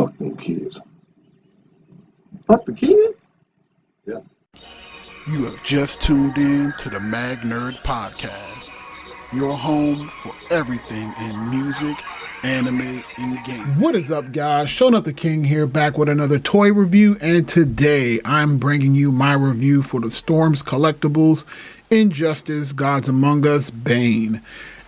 Fuck them kids. Fuck the kids? Yeah. You have just tuned in to the Mag Nerd Podcast, your home for everything in music, anime, and games. What is up, guys? Showing Up the King here, back with another toy review, and today I'm bringing you my review for the Storms Collectibles Injustice Gods Among Us Bane.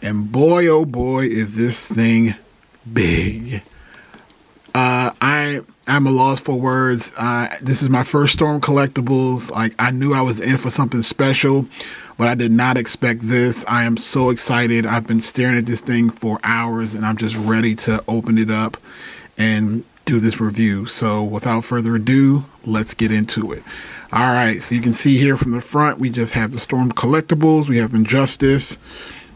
And boy, oh boy, is this thing big. I'm a loss for words. This is my first Storm Collectibles. Like, I knew I was in for something special, but I did not expect this. I am so excited. I've been staring at this thing for hours, and I'm just ready to open it up and do this review. So without further ado, let's get into it. All right, so you can see here from the front, we just have the Storm Collectibles. We have Injustice,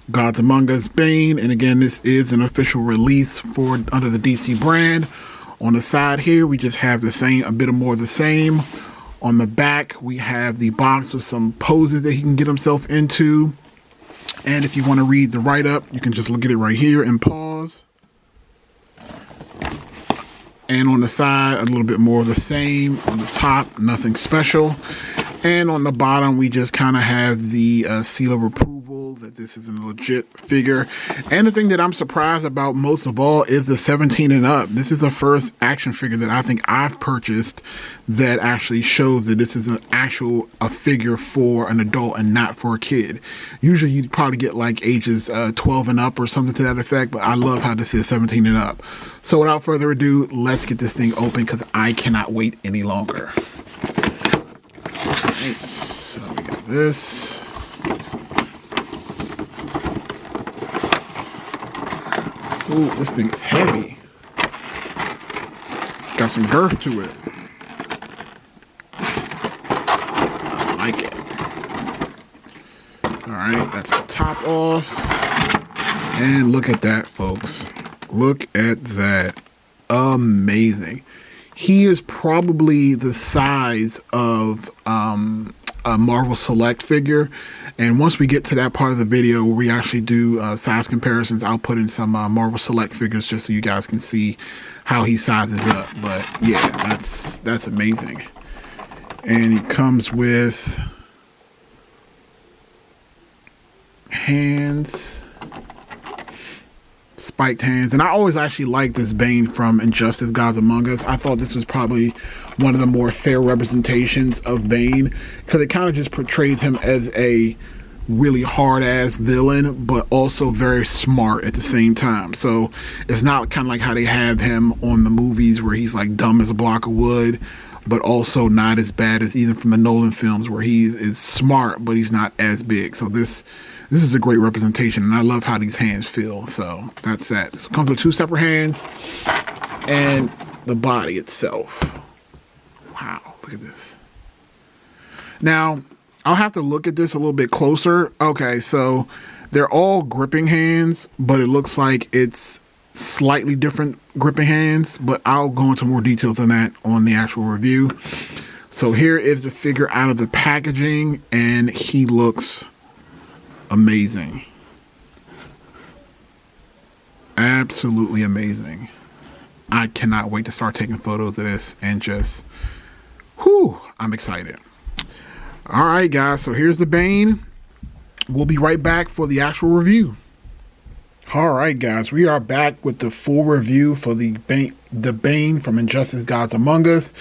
Gods Among Us, Bane, and again, this is an official release for under the DC brand. On the side here, we just have the same, a bit more of the same. On the back, we have the box with some poses that he can get himself into. And if you want to read the write-up, you can just look at it right here and pause. And on the side, a little bit more of the same. On the top, nothing special. And on the bottom, we just kind of have the seal of approval that this is a legit figure. And the thing that I'm surprised about most of all is the 17 and up. This is the first action figure that I think I've purchased that actually shows that this is a figure for an adult and not for a kid. Usually you'd probably get like ages 12 and up or something to that effect, but I love how this is 17 and up. So without further ado, let's get this thing open because I cannot wait any longer. Alright, so we got this. Ooh, this thing is heavy. It's got some girth to it. I like it. Alright, that's the top off. And look at that, folks. Look at that. Amazing. He is probably the size of a Marvel Select figure. And once we get to that part of the video where we actually do size comparisons, I'll put in some Marvel Select figures just so you guys can see how he sizes up. But yeah, that's amazing. And he comes with hands. Spiked hands. And I always actually liked this Bane from Injustice Gods Among Us. I thought this was probably one of the more fair representations of Bane because it kind of just portrays him as a really hard-ass villain but also very smart at the same time. So it's not kind of like how they have him on the movies where he's like dumb as a block of wood, but also not as bad as either from the Nolan films where he is smart but he's not as big. So this is a great representation, and I love how these hands feel. So that's that. So it comes with two separate hands and the body itself. Wow, look at this. Now, I'll have to look at this a little bit closer. Okay, so they're all gripping hands, but it looks like it's slightly different gripping hands, but I'll go into more details on that on the actual review. So here is the figure out of the packaging, and he looks amazing. Absolutely amazing. I cannot wait to start taking photos of this and just, whew, I'm excited. All right, guys, so here's the Bane. We'll be right back for the actual review. All right, guys, we are back with the full review for the Bane from Injustice Gods Among Us.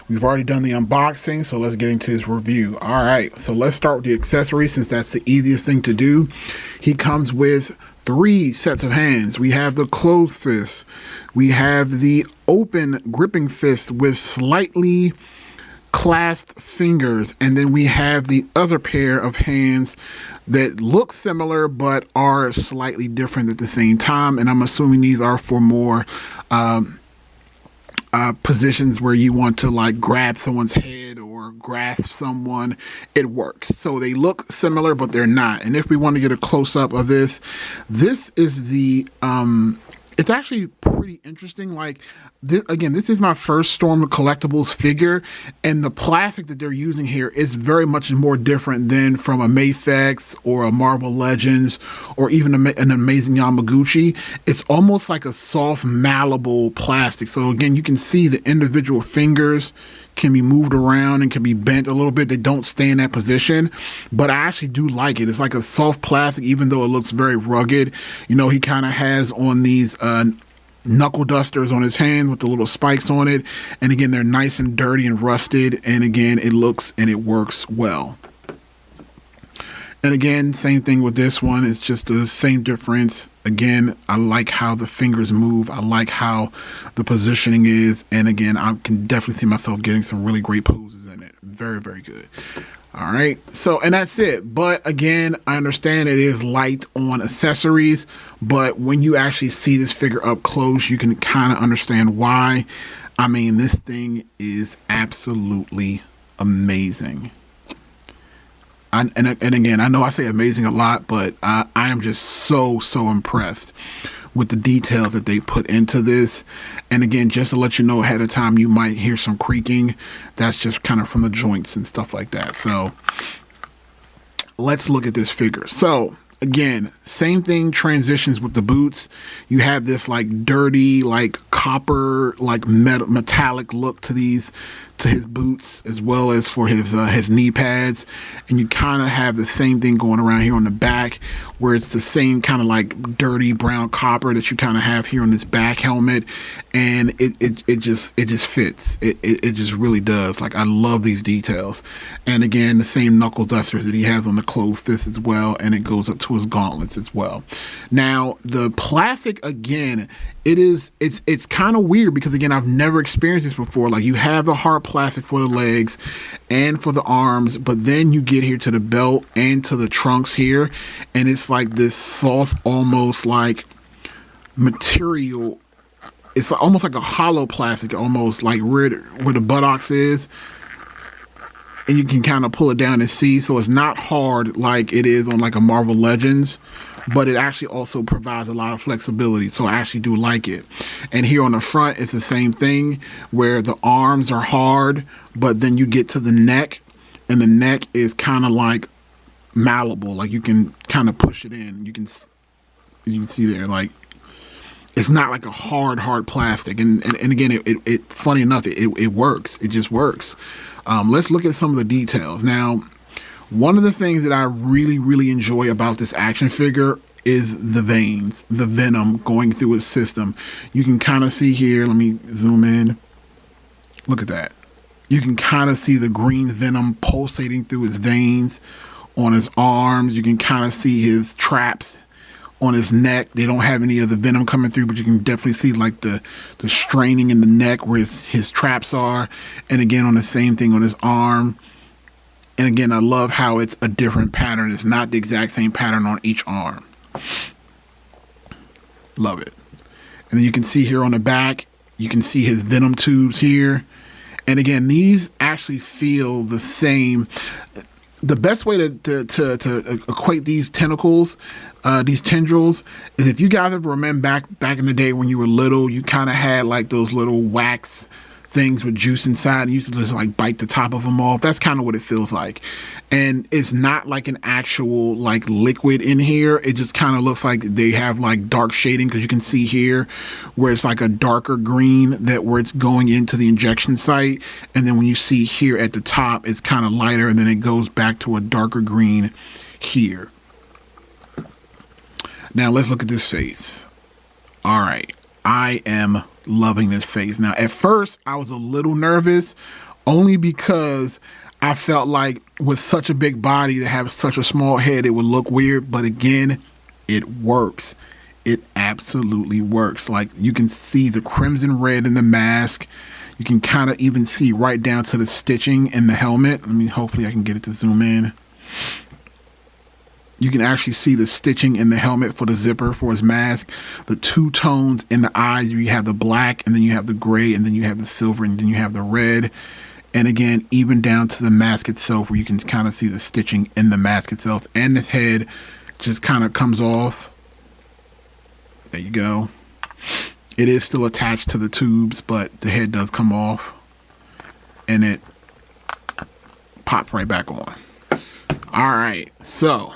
We've already done the unboxing, so let's get into this review. All right, so let's start with the accessories since that's the easiest thing to do. He comes with 3 sets of hands. We have the closed fist. We have the open gripping fist with slightly clasped fingers, and then we have the other pair of hands that look similar but are slightly different at the same time, and I'm assuming these are for more positions where you want to like grab someone's head or grasp someone. It works. So they look similar but they're not. And if we want to get a close-up of this, this is the it's actually pretty interesting. Like, again, this is my first Storm Collectibles figure, and the plastic that they're using here is very much more different than from a Mafex or a Marvel Legends or even an Amazing Yamaguchi. It's almost like a soft, malleable plastic. So again, you can see the individual fingers can be moved around and can be bent a little bit. They don't stay in that position, but I actually do like it. It's like a soft plastic, even though it looks very rugged. You know, he kind of has on these knuckle dusters on his hand with the little spikes on it. And again, they're nice and dirty and rusted. And again, it looks and it works well. And again, same thing with this one. It's just the same difference. Again, I like how the fingers move. I like how the positioning is. And again, I can definitely see myself getting some really great poses in it. Very, very good. All right. So, and that's it. But again, I understand it is light on accessories. But when you actually see this figure up close, you can kind of understand why. I mean, this thing is absolutely amazing. And again, I know I say amazing a lot, but I am just so impressed with the details that they put into this. And again, just to let you know ahead of time, you might hear some creaking. That's just kind of from the joints and stuff like that. So let's look at this figure. So again, same thing transitions with the boots. You have this like dirty, like copper, like metallic look to his boots, as well as for his knee pads. And you kind of have the same thing going around here on the back, where it's the same kind of like dirty brown copper that you kind of have here on this back helmet. And it just fits. It just really does. Like, I love these details. And again, the same knuckle dusters that he has on the closed fist as well, and it goes up to his gauntlets as well. Now, the plastic, again, it's kind of weird, because again, I've never experienced this before. Like, you have the hard plastic for the legs and for the arms, but then you get here to the belt and to the trunks here, and it's like this soft, almost like material. It's almost like a hollow plastic, almost like where the buttocks is, and you can kind of pull it down and see. So it's not hard like it is on like a Marvel Legends, but it actually also provides a lot of flexibility. So I actually do like it. And here on the front, it's the same thing, where the arms are hard, but then you get to the neck, and the neck is kind of like malleable. Like, you can kind of push it in. You can see there, like, it's not like a hard plastic. And again, it funny enough, it works. It just works. Let's look at some of the details. Now, one of the things that I really enjoy about this action figure is the veins, the venom going through his system. You can kind of see here, let me zoom in. Look at that. You can kind of see the green venom pulsating through his veins on his arms. You can kind of see his traps on his neck. They don't have any of the venom coming through, but you can definitely see like the straining in the neck where his traps are. And again, on the same thing on his arm. And again, I love how it's a different pattern. It's not the exact same pattern on each arm. Love it. And then you can see here on the back, you can see his venom tubes here. And again, these actually feel the same. The best way to equate these tentacles, these tendrils, is if you guys ever remember back in the day when you were little, you kind of had like those little wax things with juice inside, and you used to just like bite the top of them off. That's kind of what it feels like. And it's not like an actual like liquid in here. It just kind of looks like they have like dark shading, because you can see here where it's like a darker green where it's going into the injection site. And then when you see here at the top, it's kind of lighter, and then it goes back to a darker green here. Now let's look at this face. All right. I am loving this face. Now, at first, I was a little nervous, only because I felt like with such a big body to have such a small head, it would look weird. But again, it works. It absolutely works. Like, you can see the crimson red in the mask. You can kind of even see right down to the stitching in the helmet. Hopefully I can get it to zoom in. You can actually see the stitching in the helmet for the zipper for his mask. The two tones in the eyes. You have the black, and then you have the gray, and then you have the silver, and then you have the red. And again, even down to the mask itself, where you can kind of see the stitching in the mask itself. And his head just kind of comes off. There you go. It is still attached to the tubes, but the head does come off and it pops right back on. All right, so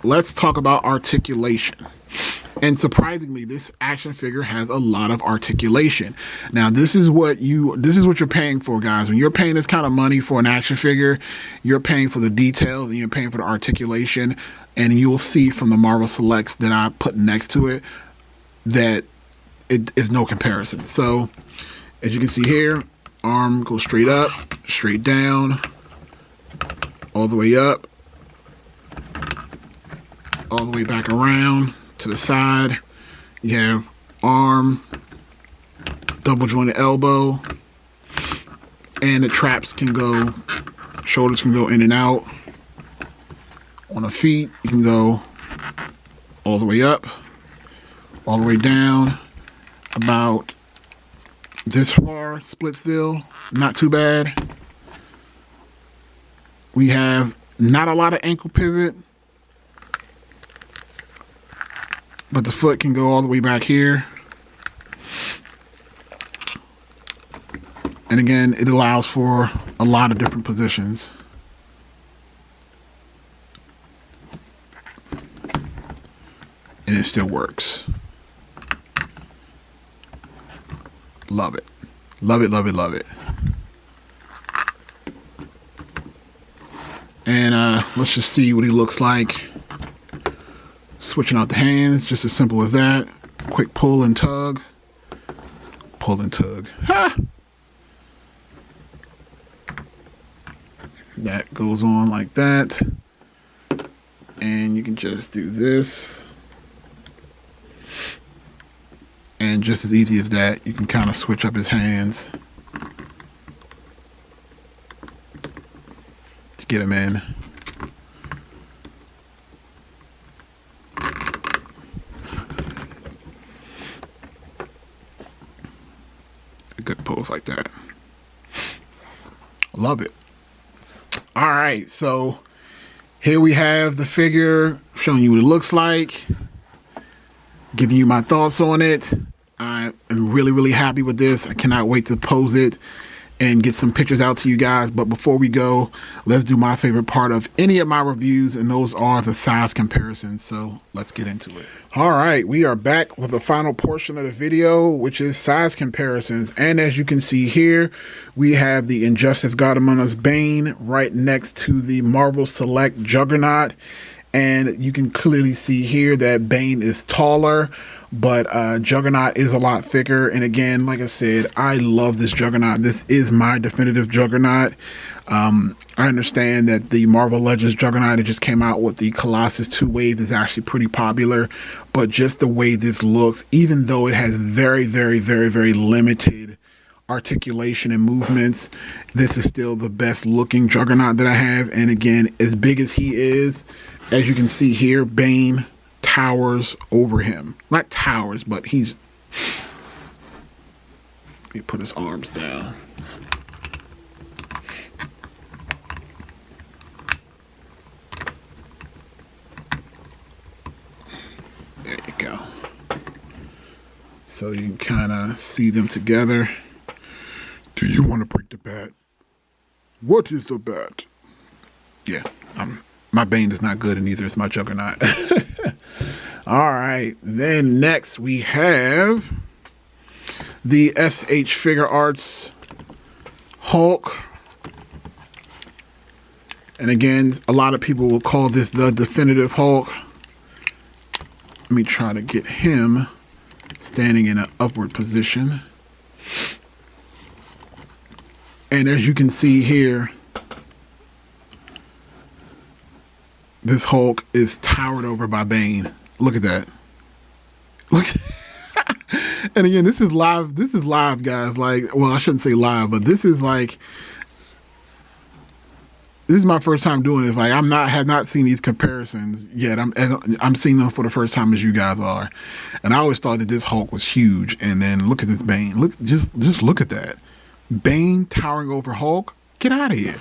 let's talk about articulation. And surprisingly, this action figure has a lot of articulation. Now, this is what you're paying for, guys. When you're paying this kind of money for an action figure, you're paying for the details and you're paying for the articulation. And you'll see from the Marvel Selects that I put next to it that it is no comparison. So, as you can see here, arm goes straight up, straight down, all the way up, all the way back around to the side. You have arm, double jointed elbow, and the traps can go, shoulders can go in and out. On the feet, you can go all the way up, all the way down, about this far, Splitsville, not too bad. We have not a lot of ankle pivot, but the foot can go all the way back here. And again, it allows for a lot of different positions. And it still works. Love it. Love it, love it, love it. And let's just see what he looks like. Switching out the hands, just as simple as that. Quick pull and tug. Pull and tug. Ha! That goes on like that. And you can just do this. And just as easy as that, you can kind of switch up his hands to get him in. A good pose like that. Love it. All right, so here we have the figure, showing you what it looks like, giving you my thoughts on it. I am really, really happy with this. I cannot wait to pose it and get some pictures out to you guys. But before we go, let's do my favorite part of any of my reviews, and those are the size comparisons. So let's get into it. All right, we are back with the final portion of the video, which is size comparisons. And as you can see here, we have the Injustice God Among Us Bane right next to the Marvel Select Juggernaut. And you can clearly see here that Bane is taller, but Juggernaut is a lot thicker. And again, like I said, I love this Juggernaut. This is my definitive Juggernaut. I understand that the Marvel Legends Juggernaut that just came out with the Colossus 2 wave is actually pretty popular, but just the way this looks, even though it has very, very, very, very limited articulation and movements, this is still the best looking Juggernaut that I have. And again, as big as he is, as you can see here, Bane towers over him. Not towers, but he's... Let me put his arms down. There you go. So you can kind of see them together. Do you want to break the bat? What is the bat? Yeah, my Bane is not good, and neither is my Juggernaut. All right, then next we have the SH Figure Arts Hulk. And again, a lot of people will call this the definitive Hulk. Let me try to get him standing in an upward position. And as you can see here, this Hulk is towered over by Bane. Look at that. Look. And again, this is live. This is live, guys. Like, well, I shouldn't say live, but this is like, this is my first time doing this. Like, have not seen these comparisons yet. I'm seeing them for the first time as you guys are. And I always thought that this Hulk was huge. And then look at this Bane. Look, just look at that. Bane towering over Hulk. Get out of here.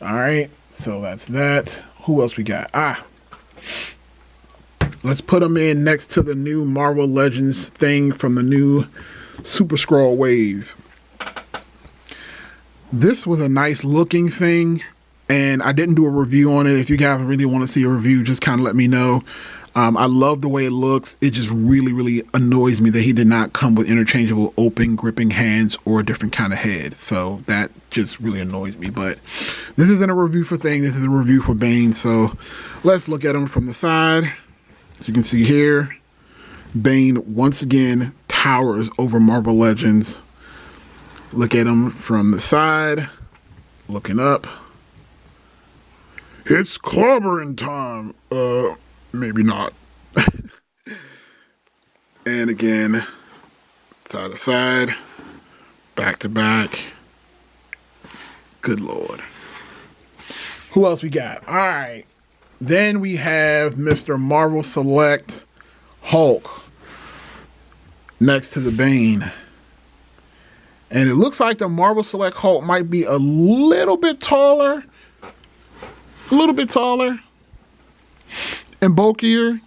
All right. So that's that. Who else we got? let's put him in next to the new Marvel Legends thing from the new Super Skrull wave. This was a nice looking thing, and I didn't do a review on it. If you guys really want to see a review, just kind of let me know. I love the way it looks. It just really annoys me that he did not come with interchangeable open gripping hands or a different kind of head. So that just really annoys me. But this isn't a review for Thing. This is a review for Bane. So let's look at him from the side. As you can see here, Bane once again towers over Marvel Legends. Look at him from the side, looking up. It's clobbering time. Maybe not. And again, side to side, back to back. Good Lord. Who else we got? All right. Then we have Mr. Marvel Select Hulk next to the Bane. And it looks like the Marvel Select Hulk might be a little bit taller. A little bit taller. And bulkier.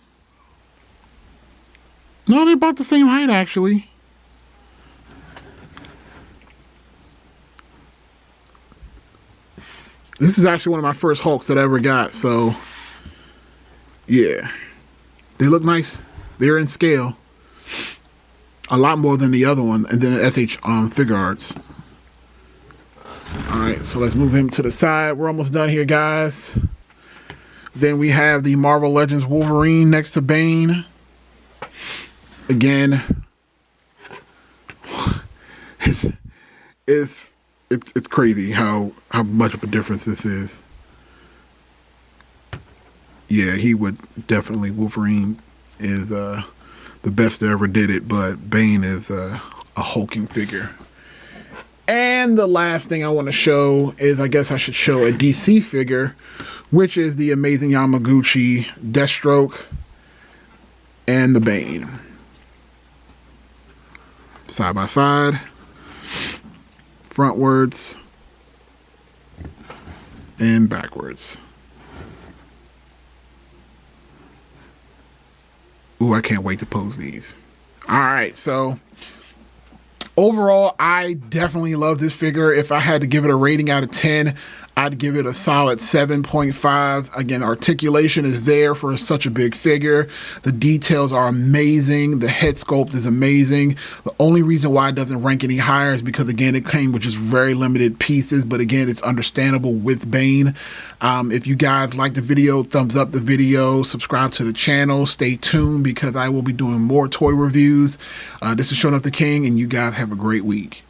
No, they're about the same height, actually. This is actually one of my first Hulks that I ever got, so yeah. They look nice. They're in scale. A lot more than the other one, and then the SH Figure Arts. Alright, so let's move him to the side. We're almost done here, guys. Then we have the Marvel Legends Wolverine next to Bane. Again, it's crazy how much of a difference this is. Yeah, he would definitely, Wolverine is the best that ever did it, but Bane is a hulking figure. And the last thing I want to show is, I guess I should show a DC figure, which is the Amazing Yamaguchi Deathstroke and the Bane. Side by side, frontwards, and backwards. Ooh, I can't wait to pose these. All right, so overall, I definitely love this figure. If I had to give it a rating out of 10, I'd give it a solid 7.5. Again, articulation is there for such a big figure. The details are amazing. The head sculpt is amazing. The only reason why it doesn't rank any higher is because, again, it came with just very limited pieces. But again, it's understandable with Bane. If you guys like the video, thumbs up the video, subscribe to the channel, stay tuned because I will be doing more toy reviews. This is Showing Up the King, and you guys have a great week.